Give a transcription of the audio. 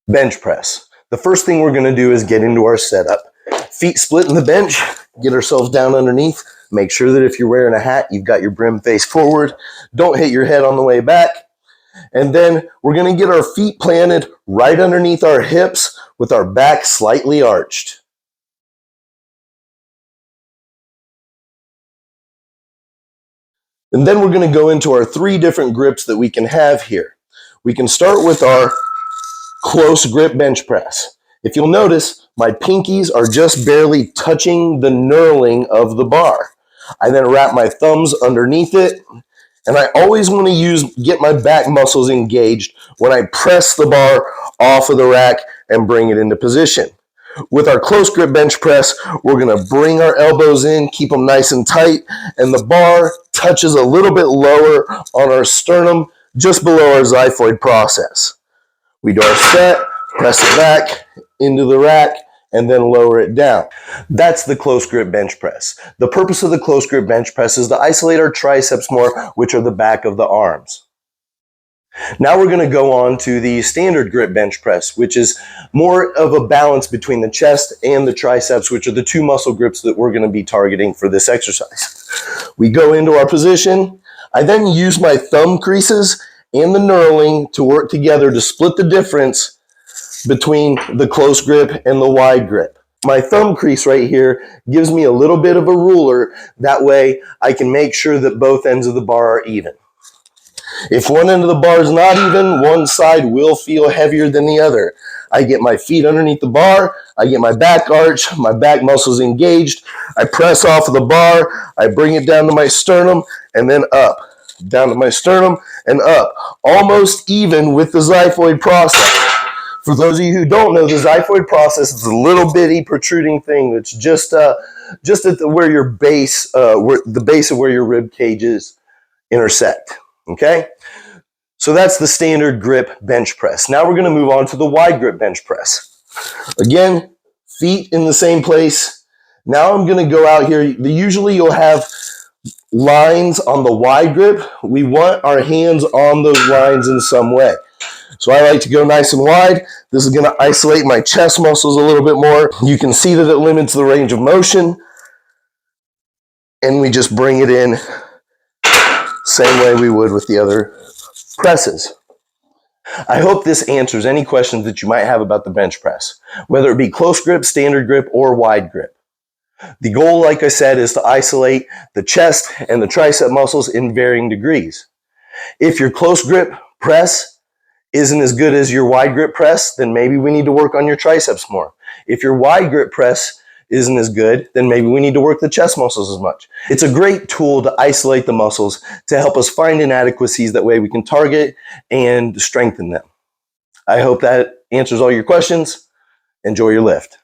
Bench press. The first thing we're going to do is get into our setup. Feet split in the bench, get ourselves down underneath. Make sure that if you're wearing a hat, you've got your brim face forward. Don't hit your head on the way back. And then we're going to get our feet planted right underneath our hips with our back slightly arched. And then we're going to go into our 3 different grips that we can have here. We can start with our close grip bench press. If you'll notice, my pinkies are just barely touching the knurling of the bar. I then wrap my thumbs underneath it, and I always want to get my back muscles engaged when I press the bar off of the rack and bring it into position. With our close grip bench press, we're going to bring our elbows in, keep them nice and tight, and the bar touches a little bit lower on our sternum, just below our xiphoid process. We do our set, press it back into the rack, and then lower it down. That's the close grip bench press. The purpose of the close grip bench press is to isolate our triceps more, which are the back of the arms. Now we're going to go on to the standard grip bench press, which is more of a balance between the chest and the triceps, which are the 2 muscle grips that we're going to be targeting for this exercise. We go into our position. I then use my thumb creases and the knurling to work together to split the difference between the close grip and the wide grip. My thumb crease right here gives me a little bit of a ruler. That way I can make sure that both ends of the bar are even. If one end of the bar is not even, one side will feel heavier than the other. I get my feet underneath the bar, I get my back arch, my back muscles engaged, I press off of the bar, I bring it down to my sternum, and then up. Down to my sternum and up. Almost even with the xiphoid process. For those of you who don't know, the xiphoid process is a little bitty protruding thing that's just at where your base, the base of where your rib cages intersect. Okay? So that's the standard grip bench press. Now we're going to move on to the wide grip bench press. Again, feet in the same place. Now I'm going to go out here. Usually you'll have lines on the wide grip. We want our hands on those lines in some way. So I like to go nice and wide. This is going to isolate my chest muscles a little bit more. You can see that it limits the range of motion. And we just bring it in same way we would with the other presses. I hope this answers any questions that you might have about the bench press, whether it be close grip, standard grip, or wide grip. The goal, like I said, is to isolate the chest and the tricep muscles in varying degrees. If your close grip press isn't as good as your wide grip press, then maybe we need to work on your triceps more. If your wide grip press isn't as good, then maybe we need to work the chest muscles as much. It's a great tool to isolate the muscles to help us find inadequacies. That way we can target and strengthen them. I hope that answers all your questions. Enjoy your lift.